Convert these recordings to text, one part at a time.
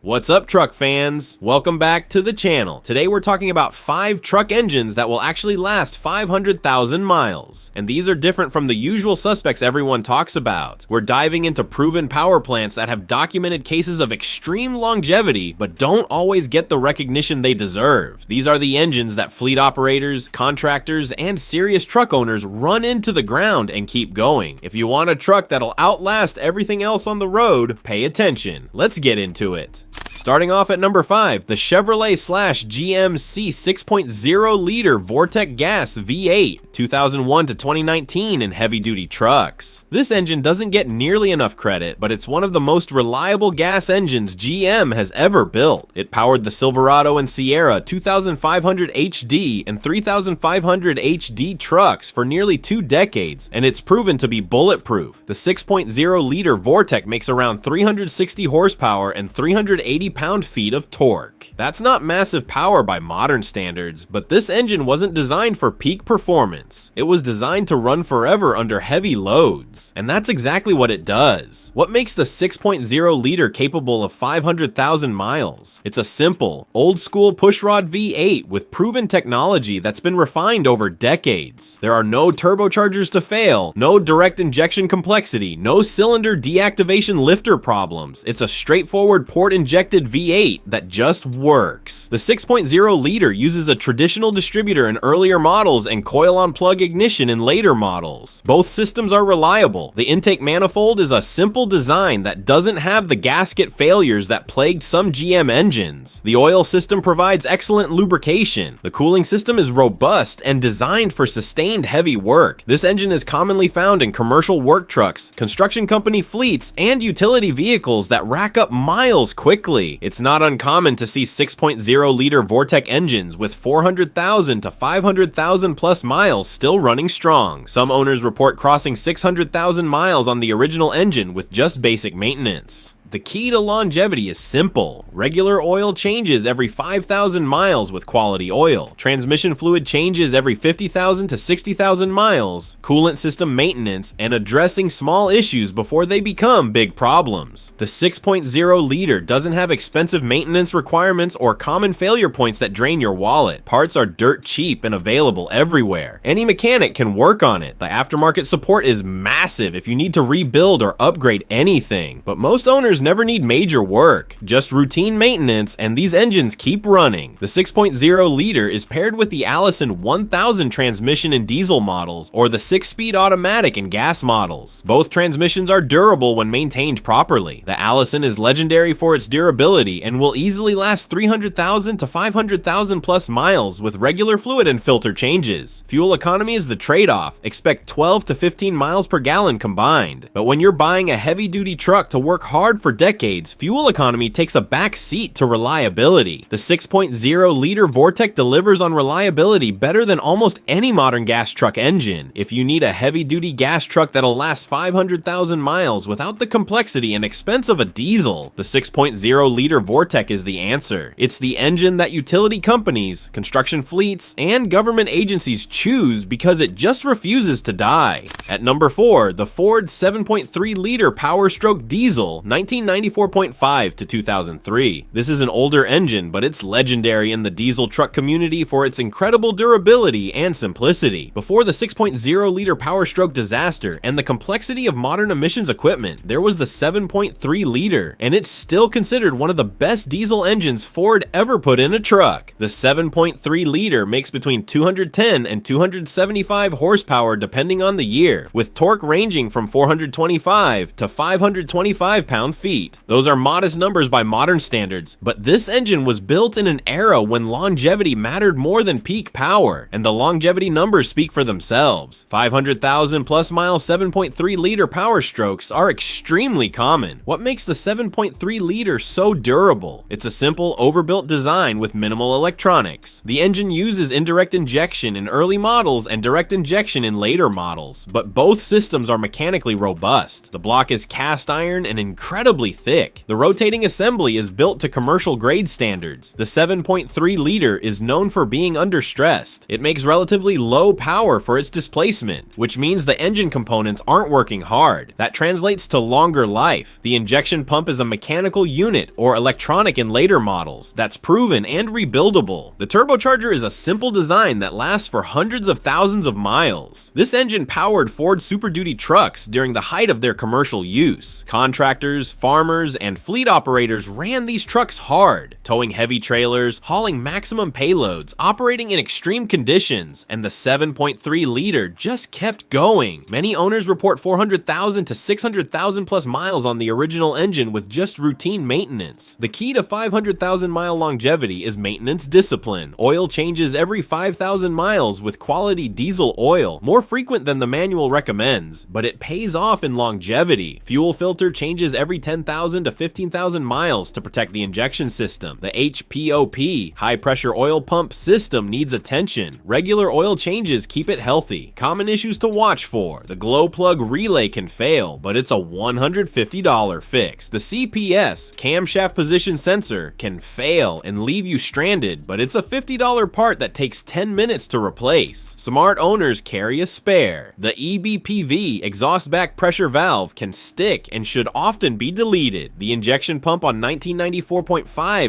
What's up, truck fans? Welcome back to the channel. Today we're talking about 5 truck engines that will actually last 500,000 miles. And these are different from the usual suspects everyone talks about. We're diving into proven power plants that have documented cases of extreme longevity, but don't always get the recognition they deserve. These are the engines that fleet operators, contractors, and serious truck owners run into the ground and keep going. If you want a truck that'll outlast everything else on the road, pay attention. Let's get into it. Starting off at number 5, the Chevrolet/GMC 6.0 liter Vortec gas V8, 2001 to 2019 in heavy-duty trucks. This engine doesn't get nearly enough credit, but it's one of the most reliable gas engines GM has ever built. It powered the Silverado and Sierra 2500 HD and 3500 HD trucks for nearly 2 decades, and it's proven to be bulletproof. The 6.0 liter Vortec makes around 360 horsepower and 380 pound-feet of torque. That's not massive power by modern standards, but this engine wasn't designed for peak performance. It was designed to run forever under heavy loads, and that's exactly what it does. What makes the 6.0 liter capable of 500,000 miles? It's a simple, old-school pushrod V8 with proven technology that's been refined over decades. There are no turbochargers to fail, no direct injection complexity, no cylinder deactivation lifter problems. It's a straightforward port-injected V8 that just works. The 6.0 liter uses a traditional distributor in earlier models and coil-on-plug ignition in later models. Both systems are reliable. The intake manifold is a simple design that doesn't have the gasket failures that plagued some GM engines. The oil system provides excellent lubrication. The cooling system is robust and designed for sustained heavy work. This engine is commonly found in commercial work trucks, construction company fleets, and utility vehicles that rack up miles quickly. It's not uncommon to see 6.0 liter Vortec engines with 400,000 to 500,000 plus miles still running strong. Some owners report crossing 600,000 miles on the original engine with just basic maintenance. The key to longevity is simple. Regular oil changes every 5,000 miles with quality oil. Transmission fluid changes every 50,000 to 60,000 miles. Coolant system maintenance, and addressing small issues before they become big problems. The 6.0 liter doesn't have expensive maintenance requirements or common failure points that drain your wallet. Parts are dirt cheap and available everywhere. Any mechanic can work on it. The aftermarket support is massive if you need to rebuild or upgrade anything. But most owners never need major work, just routine maintenance, and these engines keep running. The 6.0 liter is paired with the Allison 1000 transmission in diesel models or the 6-speed automatic in gas models. Both transmissions are durable when maintained properly. The Allison is legendary for its durability and will easily last 300,000 to 500,000 plus miles with regular fluid and filter changes. Fuel economy is the trade-off. Expect 12 to 15 miles per gallon combined. But when you're buying a heavy-duty truck to work hard for decades, fuel economy takes a back seat to reliability. The 6.0 liter Vortec delivers on reliability better than almost any modern gas truck engine. If you need a heavy-duty gas truck that'll last 500,000 miles without the complexity and expense of a diesel, the 6.0 liter Vortec is the answer. It's the engine that utility companies, construction fleets, and government agencies choose because it just refuses to die. At number 4, the Ford 7.3 liter Powerstroke diesel, 1994.5 to 2003. This is an older engine, but it's legendary in the diesel truck community for its incredible durability and simplicity. Before the 6.0 liter Powerstroke disaster and the complexity of modern emissions equipment, there was the 7.3 liter, and it's still considered one of the best diesel engines Ford ever put in a truck. The 7.3 liter makes between 210 and 275 horsepower depending on the year, with torque ranging from 425 to 525 pound-feet. Those are modest numbers by modern standards, but this engine was built in an era when longevity mattered more than peak power, and the longevity numbers speak for themselves. 500,000 plus mile 7.3 liter Powerstrokes are extremely common. What makes the 7.3 liter so durable? It's a simple, overbuilt design with minimal electronics. The engine uses indirect injection in early models and direct injection in later models, but both systems are mechanically robust. The block is cast iron and incredibly incredibly thick. The rotating assembly is built to commercial grade standards. The 7.3 liter is known for being understressed. It makes relatively low power for its displacement, which means the engine components aren't working hard. That translates to longer life. The injection pump is a mechanical unit or electronic in later models that's proven and rebuildable. The turbocharger is a simple design that lasts for hundreds of thousands of miles. This engine powered Ford Super Duty trucks during the height of their commercial use. Contractors, farmers, and fleet operators ran these trucks hard, towing heavy trailers, hauling maximum payloads, operating in extreme conditions, and the 7.3 liter just kept going. Many owners report 400,000 to 600,000 plus miles on the original engine with just routine maintenance. The key to 500,000 mile longevity is maintenance discipline. Oil changes every 5,000 miles with quality diesel oil, more frequent than the manual recommends, but it pays off in longevity. Fuel filter changes every 10,000 to 15,000 miles to protect the injection system. The HPOP, high pressure oil pump system, needs attention. Regular oil changes keep it healthy. Common issues to watch for: the glow plug relay can fail, but it's a $150 fix. The CPS, camshaft position sensor, can fail and leave you stranded, but it's a $50 part that takes 10 minutes to replace. Smart owners carry a spare. The EBPV, exhaust back pressure valve, can stick and should often be deleted. The injection pump on 1994.5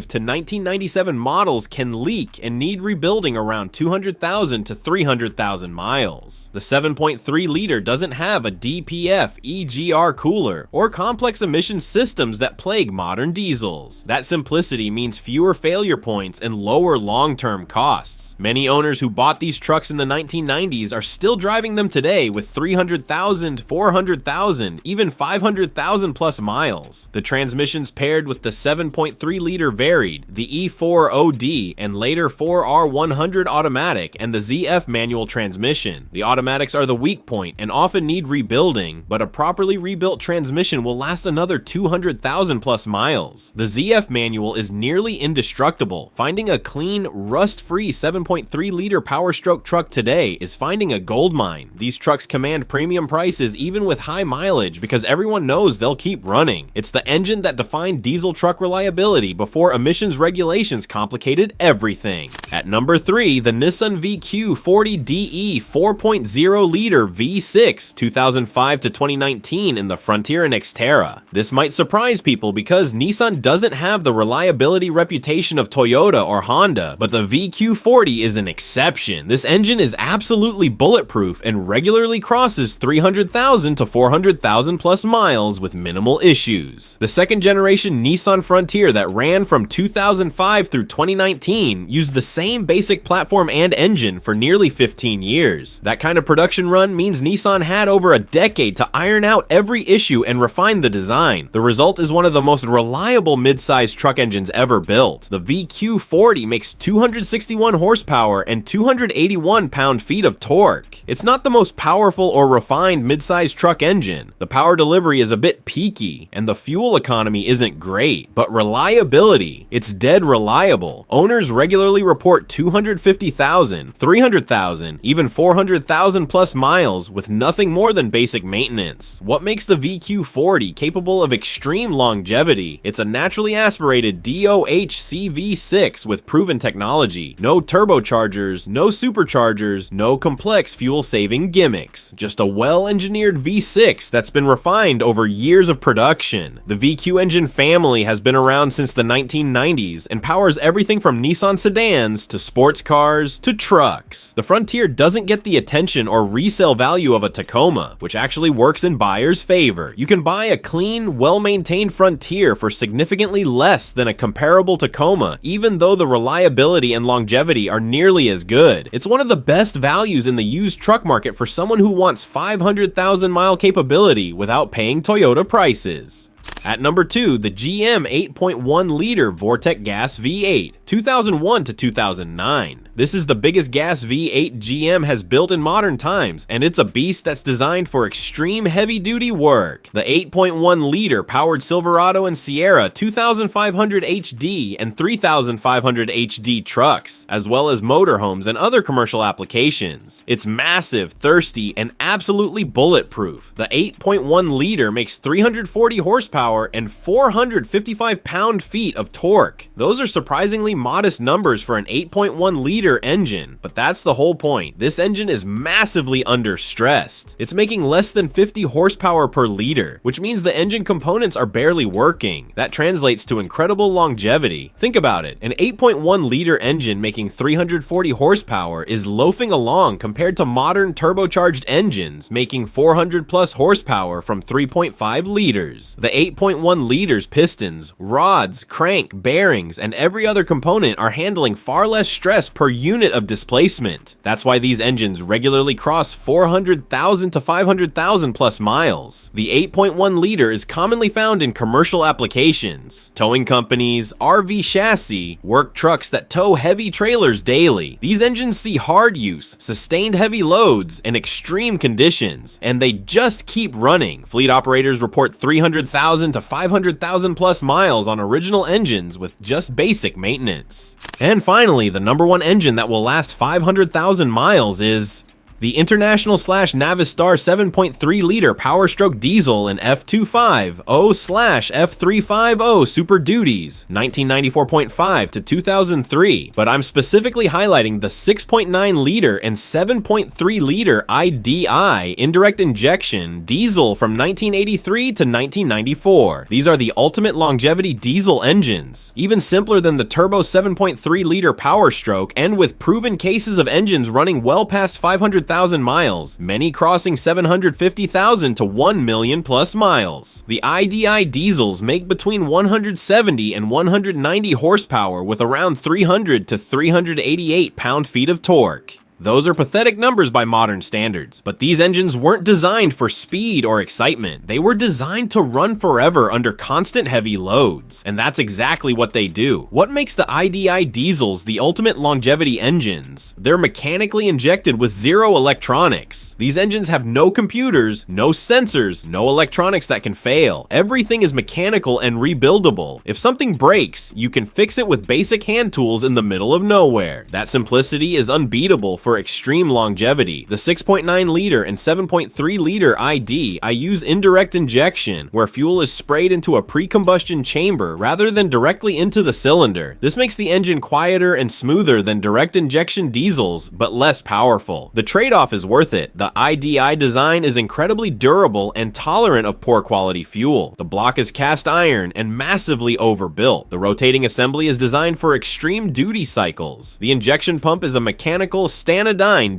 to 1997 models can leak and need rebuilding around 200,000 to 300,000 miles. The 7.3 liter doesn't have a DPF EGR cooler or complex emission systems that plague modern diesels. That simplicity means fewer failure points and lower long-term costs. Many owners who bought these trucks in the 1990s are still driving them today with 300,000, 400,000, even 500,000 plus miles. The transmissions paired with the 7.3 liter varied, the E4OD, and later 4R100 automatic, and the ZF manual transmission. The automatics are the weak point and often need rebuilding, but a properly rebuilt transmission will last another 200,000 plus miles. The ZF manual is nearly indestructible. Finding a clean, rust-free 7.3 liter Powerstroke truck today is finding a goldmine. These trucks command premium prices even with high mileage because everyone knows they'll keep running. It's the engine that defined diesel truck reliability before emissions regulations complicated everything. At number 3, the Nissan VQ40DE 4.0 liter V6 2005 to 2019 in the Frontier and Xterra. This might surprise people because Nissan doesn't have the reliability reputation of Toyota or Honda, but the VQ40 is an exception. This engine is absolutely bulletproof and regularly crosses 300,000 to 400,000 plus miles with minimal issues. The second generation Nissan Frontier that ran from 2005 through 2019 used the same basic platform and engine for nearly 15 years. That kind of production run means Nissan had over a decade to iron out every issue and refine the design. The result is one of the most reliable mid-size truck engines ever built. The VQ40 makes 261 horsepower and 281 pound-feet of torque. It's not the most powerful or refined mid-size truck engine. The power delivery is a bit peaky, and the fuel economy isn't great, but reliability, it's dead reliable. Owners regularly report 250,000, 300,000, even 400,000 plus miles with nothing more than basic maintenance. What makes the VQ40 capable of extreme longevity? It's a naturally aspirated DOHC V6 with proven technology. No turbochargers, no superchargers, no complex fuel-saving gimmicks. Just a well-engineered V6 that's been refined over years of production. The VQ engine family has been around since the 1990s and powers everything from Nissan sedans to sports cars to trucks. The Frontier doesn't get the attention or resale value of a Tacoma, which actually works in buyers' favor. You can buy a clean, well-maintained Frontier for significantly less than a comparable Tacoma, even though the reliability and longevity are nearly as good. It's one of the best values in the used truck market for someone who wants 500,000 mile capability without paying Toyota prices. At number 2, the GM 8.1 liter Vortec gas V8, 2001 to 2009. This is the biggest gas V8 GM has built in modern times, and it's a beast that's designed for extreme heavy-duty work. The 8.1 liter powered Silverado and Sierra 2500 HD and 3500 HD trucks, as well as motorhomes and other commercial applications. It's massive, thirsty, and absolutely bulletproof. The 8.1 liter makes 340 horsepower horsepower and 455 pound-feet of torque. Those are surprisingly modest numbers for an 8.1-liter engine, but that's the whole point. This engine is massively understressed. It's making less than 50 horsepower per liter, which means the engine components are barely working. That translates to incredible longevity. Think about it. An 8.1-liter engine making 340 horsepower is loafing along compared to modern turbocharged engines making 400 plus horsepower from 3.5 liters. The 8.1 liters pistons, rods, crank, bearings, and every other component are handling far less stress per unit of displacement. That's why these engines regularly cross 400,000 to 500,000 plus miles. The 8.1 liter is commonly found in commercial applications, towing companies, RV chassis, work trucks that tow heavy trailers daily. These engines see hard use, sustained heavy loads, and extreme conditions, and they just keep running. Fleet operators report 300,000 to 500,000 plus miles on original engines with just basic maintenance. And finally, the /1 engine that will last 500,000 miles is the International/Navistar 7.3-liter Powerstroke diesel in F250/F350 Super Duties, 1994.5 to 2003, but I'm specifically highlighting the 6.9-liter and 7.3-liter IDI indirect injection diesel from 1983 to 1994. These are the ultimate longevity diesel engines, even simpler than the turbo 7.3-liter Powerstroke, and with proven cases of engines running well past 500,000 miles, many crossing 750,000 to 1 million plus miles. The IDI diesels make between 170 and 190 horsepower with around 300 to 388 pound-feet of torque. Those are pathetic numbers by modern standards, but these engines weren't designed for speed or excitement. They were designed to run forever under constant heavy loads, and that's exactly what they do. What makes the IDI diesels the ultimate longevity engines? They're mechanically injected with zero electronics. These engines have no computers, no sensors, no electronics that can fail. Everything is mechanical and rebuildable. If something breaks, you can fix it with basic hand tools in the middle of nowhere. That simplicity is unbeatable for extreme longevity. The 6.9-liter and 7.3-liter ID use indirect injection, where fuel is sprayed into a pre-combustion chamber rather than directly into the cylinder. This makes the engine quieter and smoother than direct injection diesels, but less powerful. The trade-off is worth it. The IDI design is incredibly durable and tolerant of poor quality fuel. The block is cast iron and massively overbuilt. The rotating assembly is designed for extreme duty cycles. The injection pump is a mechanical Stanodyne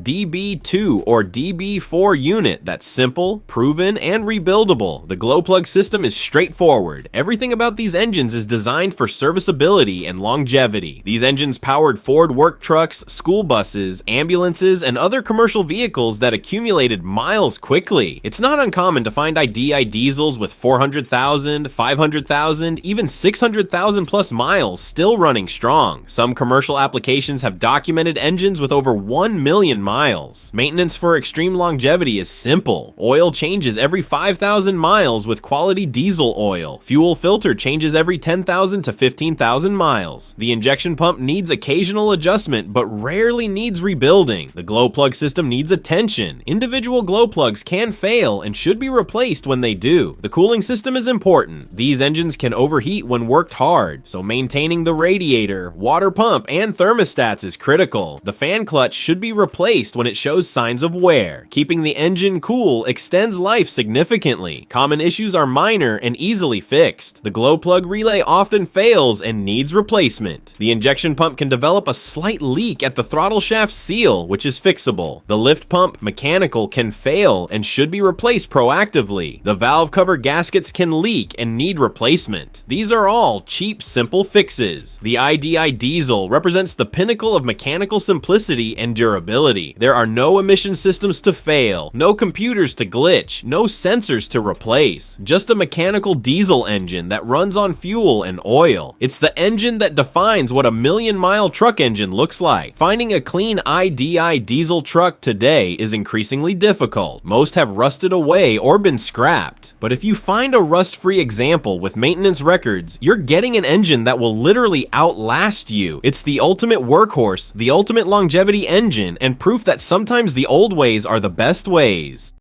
DB2 or DB4 unit that's simple, proven, and rebuildable. The glow plug system is straightforward. Everything about these engines is designed for serviceability and longevity. These engines powered Ford work trucks, school buses, ambulances, and other commercial vehicles that accumulated miles quickly. It's not uncommon to find IDI diesels with 400,000, 500,000, even 600,000 plus miles still running strong. Some commercial applications have documented engines with over 1 million miles. Maintenance for extreme longevity is simple. Oil changes every 5,000 miles with quality diesel oil. Fuel filter changes every 10,000 to 15,000 miles. The injection pump needs occasional adjustment but rarely needs rebuilding. The glow plug system needs attention. Individual glow plugs can fail and should be replaced when they do. The cooling system is important. These engines can overheat when worked hard, so maintaining the radiator, water pump, and thermostats is critical. The fan clutch should be replaced when it shows signs of wear. Keeping the engine cool extends life significantly. Common issues are minor and easily fixed. The glow plug relay often fails and needs replacement. The injection pump can develop a slight leak at the throttle shaft seal, which is fixable. The lift pump, mechanical, can fail and should be replaced proactively. The valve cover gaskets can leak and need replacement. These are all cheap, simple fixes. The IDI diesel represents the pinnacle of mechanical simplicity and durability. There are no emission systems to fail, no computers to glitch, no sensors to replace, just a mechanical diesel engine that runs on fuel and oil. It's the engine that defines what a million-mile truck engine looks like. Finding a clean IDI diesel truck today is increasingly difficult. Most have rusted away or been scrapped. But if you find a rust-free example with maintenance records, you're getting an engine that will literally outlast you. It's the ultimate workhorse, the ultimate longevity engine, and proof that sometimes the old ways are the best ways.